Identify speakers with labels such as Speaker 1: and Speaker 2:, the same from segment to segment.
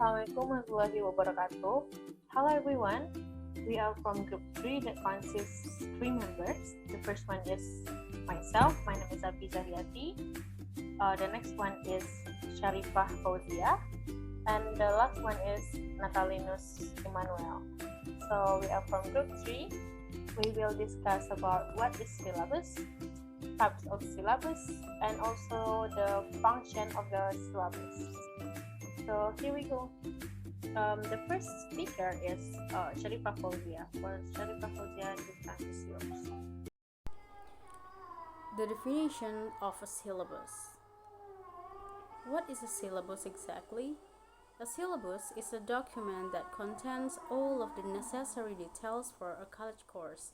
Speaker 1: Assalamualaikum warahmatullahi wabarakatuh. Hello everyone. We are from group 3 that consists 3 members. The first one is myself. My name is Afi Zariati. The next one is Sharifah Fauzia. And the last one is Natalinus Emmanuel. So we are from group 3. We will discuss about what is syllabus, types of syllabus, and also the function of the syllabus. So here we go. The first speaker is Sharifah Fauzia. For Sharifah Fauzia, the time is yours.
Speaker 2: The definition of a syllabus. What is a syllabus exactly? A syllabus is a document that contains all of the necessary details for a college course.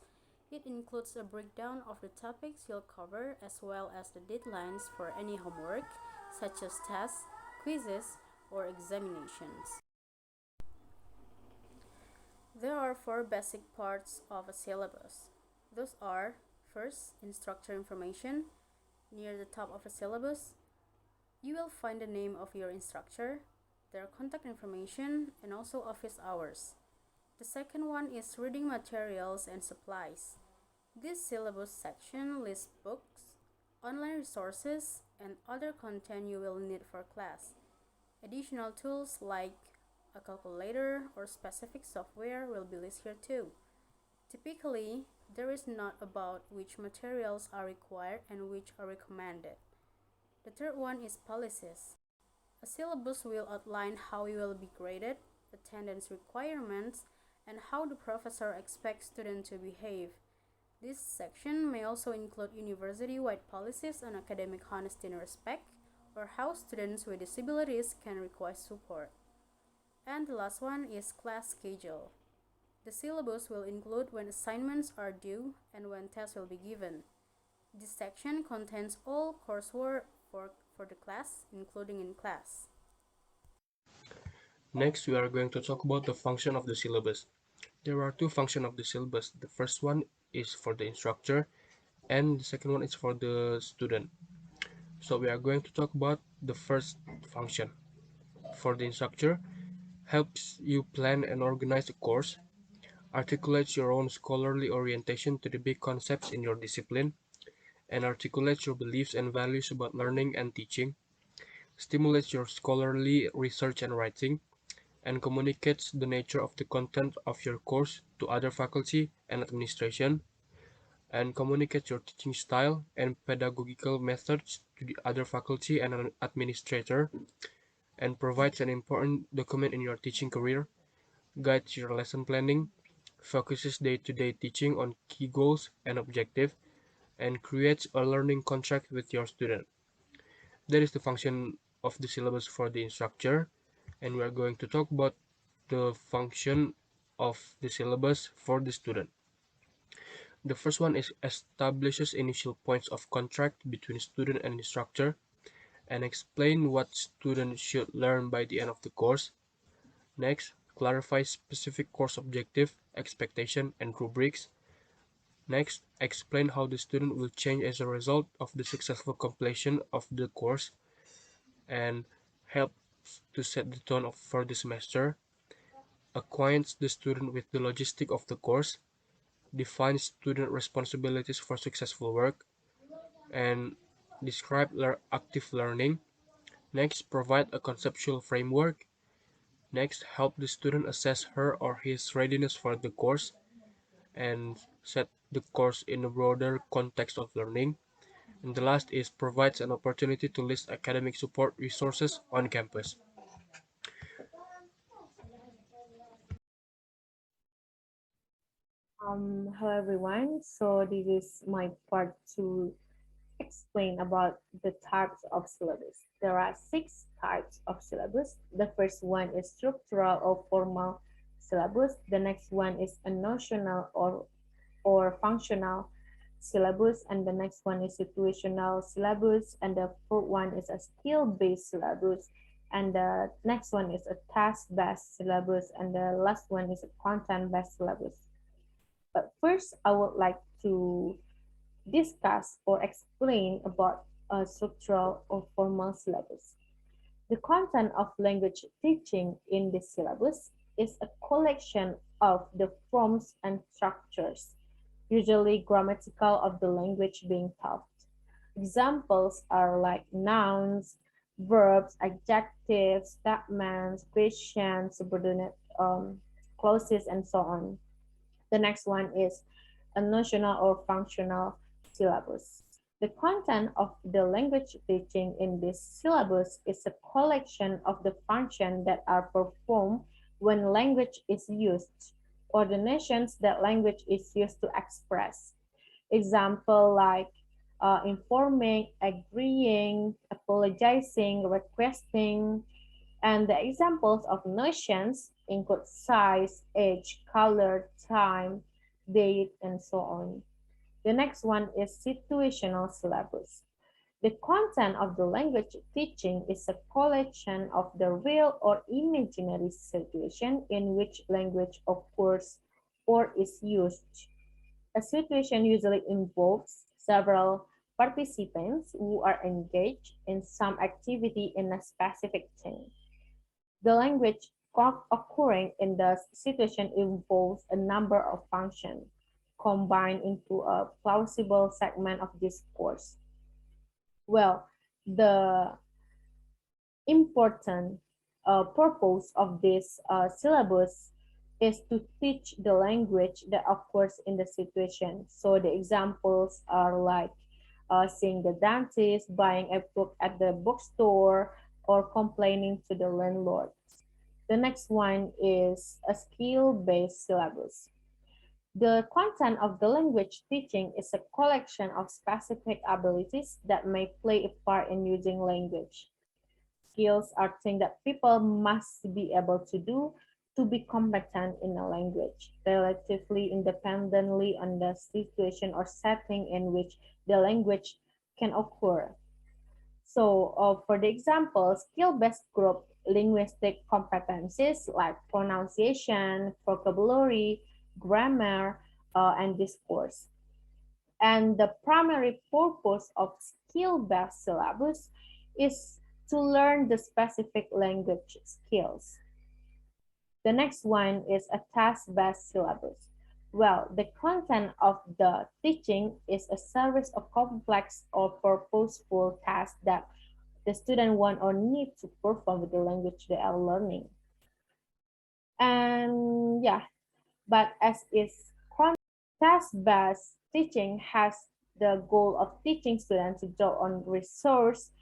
Speaker 2: It includes a breakdown of the topics you'll cover as well as the deadlines for any homework, such as tests, quizzes, or examinations. There are 4 basic parts of a syllabus. Those are: first, instructor information. Near the top of a syllabus, you will find the name of your instructor, their contact information, and also office hours. The second one is reading materials and supplies. This syllabus section lists books, online resources, and other content you will need for class. Additional tools like a calculator or specific software will be listed here too. Typically, there is not about which materials are required and which are recommended. The third one is policies. A syllabus will outline how you will be graded, attendance requirements, and how the professor expects students to behave. This section may also include university-wide policies on academic honesty and respect, or how students with disabilities can request support. And the last one is class schedule. The syllabus will include when assignments are due and when tests will be given. This section contains all coursework for the class, including in class.
Speaker 3: Next, we are going to talk about the function of the syllabus. There are 2 functions of the syllabus. The first one is for the instructor, and the second one is for the student. So we are going to talk about the first function. For the instructor, helps you plan and organize the course, articulates your own scholarly orientation to the big concepts in your discipline, and articulates your beliefs and values about learning and teaching, stimulates your scholarly research and writing, and communicates the nature of the content of your course to other faculty and administration, and communicates your teaching style and pedagogical methods to the other faculty and an administrator, and provides an important document in your teaching career, guides your lesson planning, focuses day-to-day teaching on key goals and objectives, and creates a learning contract with your student. That is the function of the syllabus for the instructor, and we are going to talk about the function of the syllabus for the student. The first one is establishes initial points of contact between student and instructor and explain what student should learn by the end of the course. Next, clarify specific course objective, expectation, and rubrics. Next, explain how the student will change as a result of the successful completion of the course and help to set the tone for the semester. Acquaints the student with the logistic of the course, defines student responsibilities for successful work, and describe active learning. Next, provide a conceptual framework. Next, help the student assess her or his readiness for the course and set the course in a broader context of learning. And the last is provides an opportunity to list academic support resources on campus.
Speaker 1: Hello everyone. So this is my part to explain about the types of syllabus. There are 6 types of syllabus. The first one is structural or formal syllabus. The next one is a notional or functional syllabus, and the next one is situational syllabus, and the fourth one is a skill-based syllabus, and the next one is a task-based syllabus, and the last one is a content-based syllabus. But first, I would like to discuss or explain about a structural or formal syllabus. The content of language teaching in this syllabus is a collection of the forms and structures, usually grammatical, of the language being taught. Examples are like nouns, verbs, adjectives, statements, questions, subordinate clauses, and so on. The next one is a notional or functional syllabus. The content of the language teaching in this syllabus is a collection of the functions that are performed when language is used, or the notions that language is used to express. Example like informing, agreeing, apologizing, requesting, and the examples of notions include size, age, color, time, date, and so on. The next one is situational syllabus. The content of the language teaching is a collection of the real or imaginary situation in which language occurs or is used. A situation usually involves several participants who are engaged in some activity in a specific thing. The language occurring in the situation involves a number of functions combined into a plausible segment of discourse. Well, the important purpose of this syllabus is to teach the language that occurs in the situation. So the examples are like seeing the dentist, buying a book at the bookstore, or complaining to the landlord. The next one is a skill-based syllabus. The content of the language teaching is a collection of specific abilities that may play a part in using language. Skills are things that people must be able to do to be competent in a language, relatively independently on the situation or setting in which the language can occur. So for the example, skill-based group linguistic competencies like pronunciation, vocabulary, grammar, and discourse. And the primary purpose of skill-based syllabus is to learn the specific language skills. The next one is a task-based syllabus. Well, the content of the teaching is a series of complex or purposeful tasks that the student want or need to perform with the language they are learning. And yeah, but as is task-based teaching has the goal of teaching students to draw on resource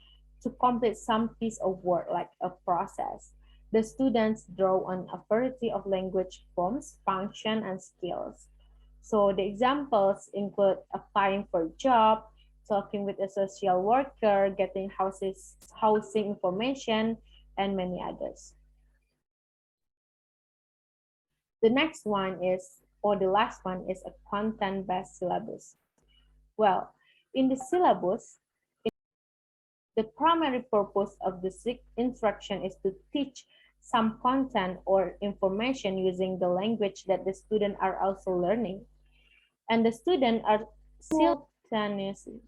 Speaker 1: to complete some piece of work like a process. The students draw on a variety of language forms, function, and skills. So the examples include applying for a job, talking with a social worker, getting housing information, and many others. The next one is, or the last one is a content-based syllabus. Well, in the syllabus, the primary purpose of the instruction is to teach some content or information using the language that the students are also learning. And the students are simultaneously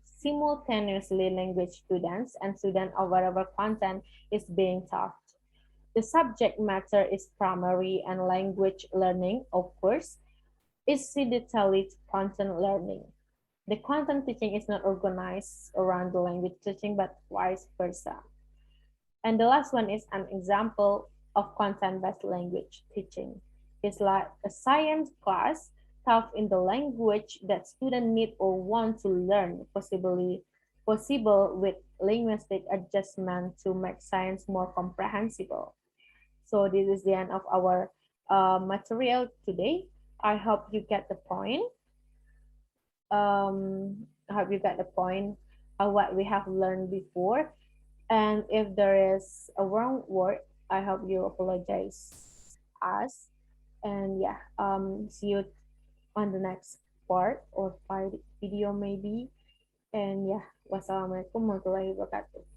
Speaker 1: language students and students of whatever content is being taught. The subject matter is primary and language learning, of course, incidentally to content learning. The content teaching is not organized around the language teaching, but vice versa. And the last one is an example of content-based language teaching. It's like a science class taught in the language that students need or want to learn, possible with linguistic adjustment to make science more comprehensible. So this is the end of our material today. I hope you get the point. I hope you get the point of what we have learned before. And if there is a wrong word, I hope you apologize us. And yeah, see you on the next part or video maybe. And yeah, wassalamualaikum warahmatullahi wabarakatuh.